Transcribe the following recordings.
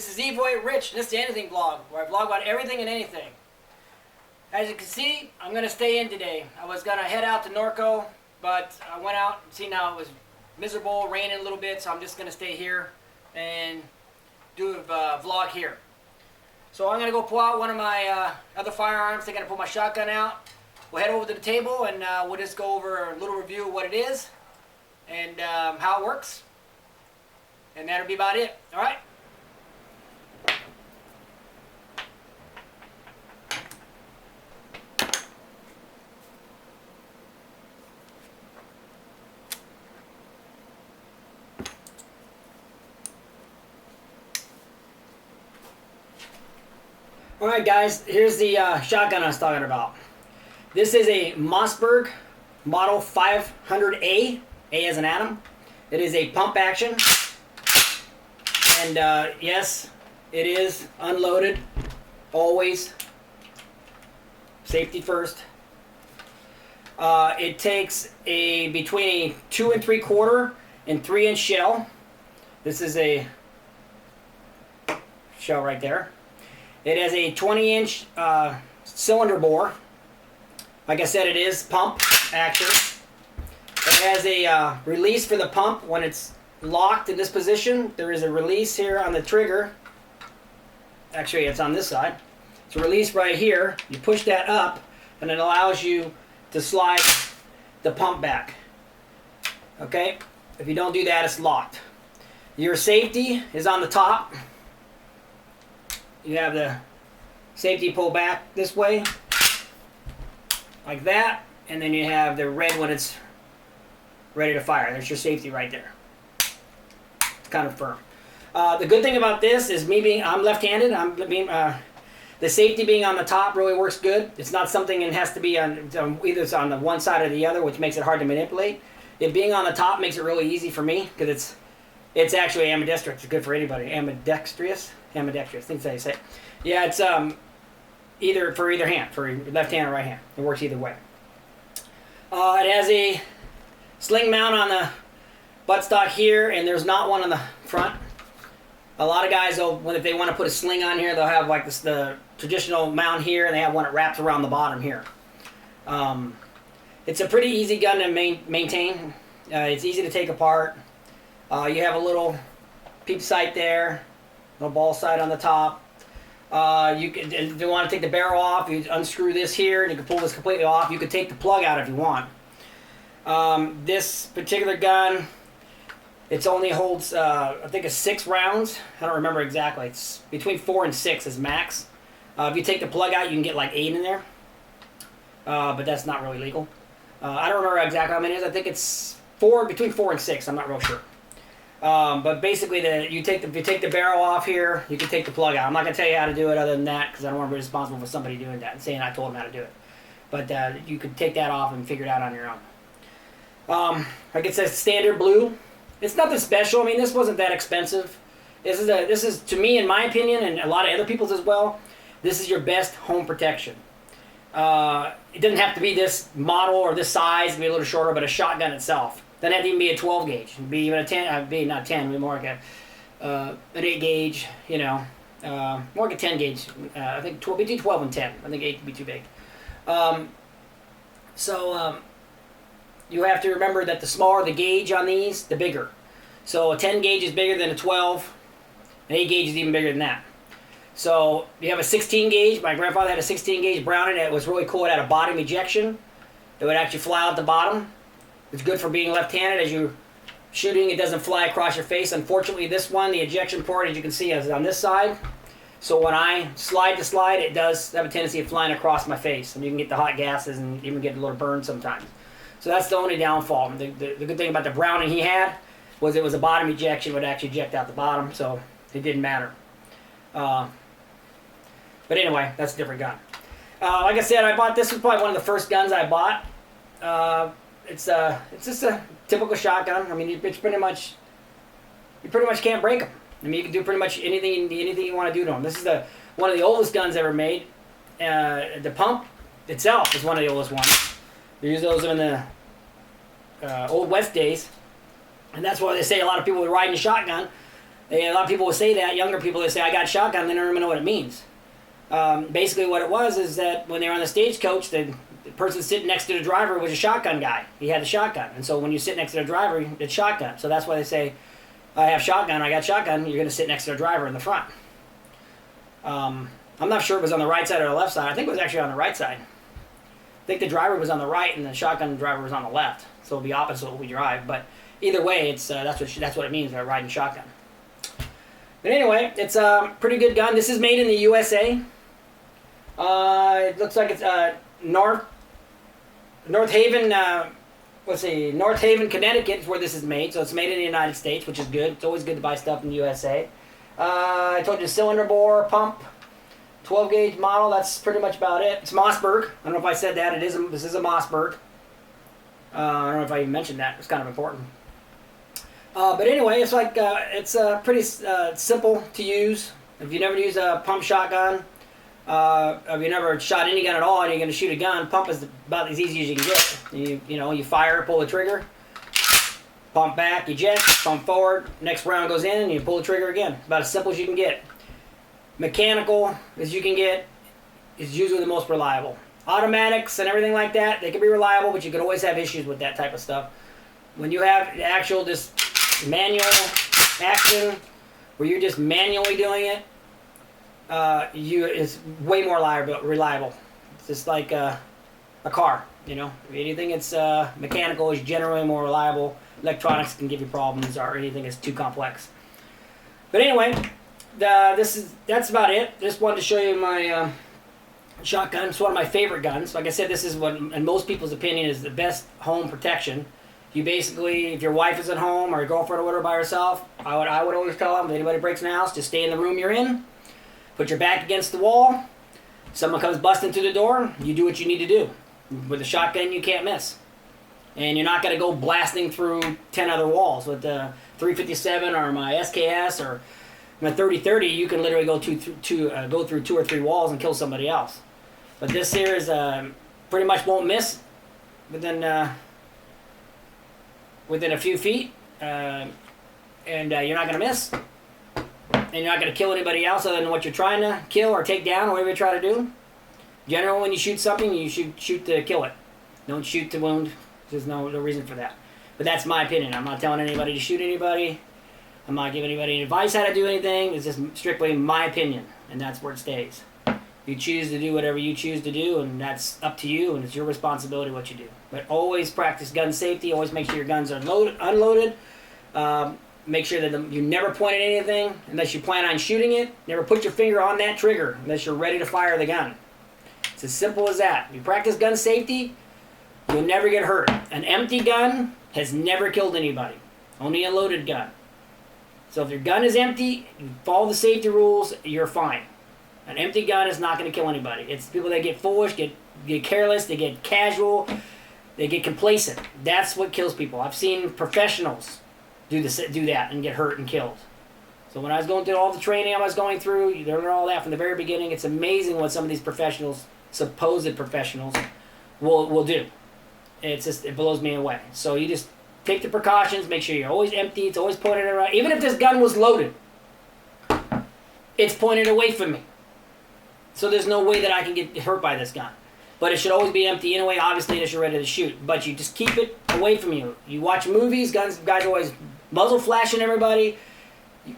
This is EvoEightRich, and this is the Anything Vlog, where I vlog about everything and anything. As you can see, I'm going to stay in today. I was going to head out to Norco, but I went out and see now it was miserable, raining a little bit, so I'm just going to stay here and do a vlog here. So I'm going to go pull out one of my other firearms. I'm going to pull my shotgun out. We'll head over to the table and we'll just go over a little review of what it is and how it works. And that'll be about it. All right? Alright guys, here's the shotgun I was talking about. This is a Mossberg Model 500A, A as an atom. It is a pump action. And yes, it is unloaded, always. Safety first. It takes between a 2 3/4 and 3-inch shell. This is a shell right there. It has a 20-inch cylinder bore. Like I said, it is pump action. It has a release for the pump when it's locked in this position. There is a release here on the trigger. Actually, it's on this side. It's a release right here. You push that up, and it allows you to slide the pump back. Okay? If you don't do that, it's locked. Your safety is on the top. You have the safety pull back this way, like that, and then you have the red when it's ready to fire. There's your safety right there. It's kind of firm. The good thing about this is I'm left-handed. The safety being on the top really works good. It's not something that has to be on either it's on the one side or the other, which makes it hard to manipulate. It being on the top makes it really easy for me because it's actually ambidextrous. It's good for anybody. Ambidextrous. I think that's how you say it. Yeah, it's either hand, for left hand or right hand. It works either way. It has a sling mount on the buttstock here, and there's not one on the front. A lot of guys, if they want to put a sling on here, they'll have like the traditional mount here, and they have one that wraps around the bottom here. It's a pretty easy gun to maintain. It's easy to take apart. You have a little peep sight there. No ball sight on the top. If you want to take the barrel off, you unscrew this here and you can pull this completely off. You could take the plug out if you want. This particular gun, it only holds, I think it's 6 rounds. I don't remember exactly. It's between 4 and 6 is max. If you take the plug out, you can get like 8 in there. But that's not really legal. I don't remember exactly how many it is. I think it's between 4 and 6. I'm not real sure. But basically, if you take the barrel off here, you can take the plug out. I'm not going to tell you how to do it other than that because I don't want to be responsible for somebody doing that and saying I told them how to do it. But you could take that off and figure it out on your own. Like it says, standard blue. It's nothing special. I mean, this wasn't that expensive. This is to me, in my opinion, and a lot of other people's as well, this is your best home protection. It doesn't have to be this model or this size. It can be a little shorter, but a shotgun itself. Doesn't have to even be a 12 gauge. It'd be even a 10. Be not 10. Be more like an 8 gauge. You know, more like a 10 gauge. I think between 12 and 10. I think 8 would be too big. You have to remember that the smaller the gauge on these, the bigger. So a 10 gauge is bigger than a 12. An 8 gauge is even bigger than that. So you have a 16 gauge. My grandfather had a 16 gauge Browning. It was really cool. It had a bottom ejection. It would actually fly out the bottom. It's good for being left-handed. As you're shooting, it doesn't fly across your face. Unfortunately, this one, the ejection port, as you can see, is on this side. So when I slide to slide, it does have a tendency of flying across my face. And you can get the hot gases and even get a little burn sometimes. So that's the only downfall. The good thing about the Browning he had was it was a bottom ejection. It would actually eject out the bottom, so it didn't matter. But anyway, that's a different gun. Like I said, this was probably one of the first guns I bought. It's just a typical shotgun. I mean, you pretty much can't break them. I mean, you can do pretty much anything you want to do to them. This is one of the oldest guns ever made. The pump itself is one of the oldest ones. They used those in the Old West days. And that's why they say a lot of people who ride in a shotgun And a lot of people will say that. Younger people, they say, I got shotgun, they don't even know what it means. Basically what it was is that when they were on the stagecoach, the person sitting next to the driver was a shotgun guy. He had a shotgun. And so when you sit next to the driver, it's shotgun. So that's why they say, I have shotgun, I got shotgun, you're going to sit next to the driver in the front. I'm not sure if it was on the right side or the left side. I think it was actually on the right side. I think the driver was on the right and the shotgun driver was on the left. So it'll be opposite what we drive. But either way, it's that's what it means by riding shotgun. But anyway, it's a pretty good gun. This is made in the USA. It looks like it's North Haven. North Haven, Connecticut is where this is made. So it's made in the United States, which is good. It's always good to buy stuff in the USA. I told you cylinder bore, pump, 12 gauge model. That's pretty much about it. It's Mossberg. I don't know if I said that. This is a Mossberg. I don't know if I even mentioned that. It's kind of important. But anyway, it's like it's pretty simple to use. If you never use a pump shotgun, if you never shot any gun at all and you're going to shoot a gun, pump is about as easy as you can get. You fire, pull the trigger, pump back, eject, pump forward, next round goes in and you pull the trigger again. About as simple as you can get. Mechanical as you can get is usually the most reliable. Automatics and everything like that, they can be reliable, but you can always have issues with that type of stuff. When you have the actual just manual action, where you're just manually doing it, it's way more reliable. It's just like a car, Anything that's mechanical is generally more reliable. Electronics can give you problems, or anything that's too complex. But anyway, that's about it. Just wanted to show you my shotgun. It's one of my favorite guns. Like I said, this is what, in most people's opinion, is the best home protection. You basically, if your wife is at home or your girlfriend or whatever by herself, I would always tell them, if anybody breaks in the house, just stay in the room you're in. Put your back against the wall. Someone comes busting through the door, you do what you need to do. With a shotgun, you can't miss. And you're not going to go blasting through 10 other walls. With the 357 or my SKS or my 30-30, you can literally go through 2 or 3 walls and kill somebody else. But this here is pretty much won't miss within a few feet, and you're not going to miss. And you're not going to kill anybody else other than what you're trying to kill or take down, or whatever you try to do. Generally, when you shoot something, you should shoot to kill it. Don't shoot to wound. There's no reason for that. But that's my opinion. I'm not telling anybody to shoot anybody. I'm not giving anybody any advice how to do anything. It's just strictly my opinion, and that's where it stays. You choose to do whatever you choose to do, and that's up to you, and it's your responsibility what you do. But always practice gun safety. Always make sure your guns are unloaded. Make sure that you never point at anything unless you plan on shooting it. Never put your finger on that trigger unless you're ready to fire the gun. It's as simple as that. If you practice gun safety, you'll never get hurt. An empty gun has never killed anybody. Only a loaded gun. So if your gun is empty, you follow the safety rules, you're fine. An empty gun is not going to kill anybody. It's people that get foolish, get careless, they get casual, they get complacent. That's what kills people. I've seen professionals do that and get hurt and killed. So when I was going through all the training I was going through, you learn all that from the very beginning. It's amazing what some of these professionals, supposed professionals, will do. It blows me away. So you just take the precautions, make sure you're always empty, it's always pointed around. Even if this gun was loaded, it's pointed away from me. So there's no way that I can get hurt by this gun. But it should always be empty anyway, obviously, unless you're ready to shoot. But you just keep it away from you. You watch movies, guys always muzzle flashing everybody. You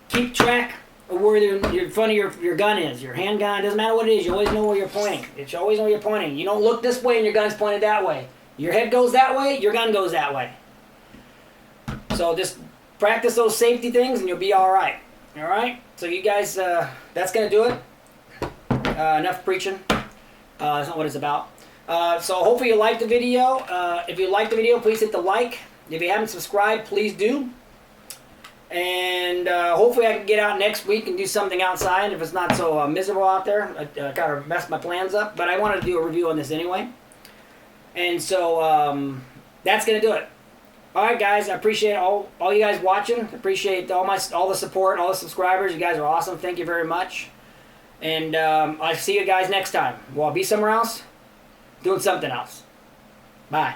keep track of where your front of your gun is. Your handgun, doesn't matter what it is, you always know where you're pointing. You should always know where you're pointing. You don't look this way and your gun's pointed that way. Your head goes that way, your gun goes that way. So just practice those safety things and you'll be alright. Alright? So you guys, that's going to do it. Enough preaching. That's not what it's about. So hopefully you liked the video. If you liked the video, please hit the like. If you haven't subscribed, please do. And hopefully I can get out next week and do something outside if it's not so miserable out there. I kind of messed my plans up, but I wanted to do a review on this anyway. And so that's going to do it. Alright guys, I appreciate all you guys watching. Appreciate all the support, all the subscribers. You guys are awesome. Thank you very much. And I'll see you guys next time. Well, I'll be somewhere else, doing something else. Bye.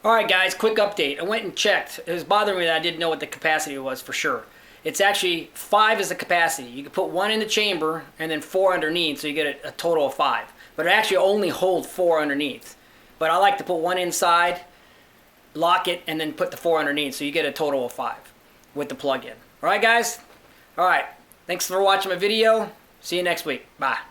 Alright guys, quick update. I went and checked. It was bothering me that I didn't know what the capacity was for sure. It's actually 5 is the capacity. You can put 1 in the chamber and then 4 underneath, so you get a total of 5. But it actually only holds 4 underneath. But I like to put 1 inside, lock it, and then put the 4 underneath, so you get a total of 5 with the plug-in. Alright guys? Alright. Thanks for watching my video. See you next week. Bye.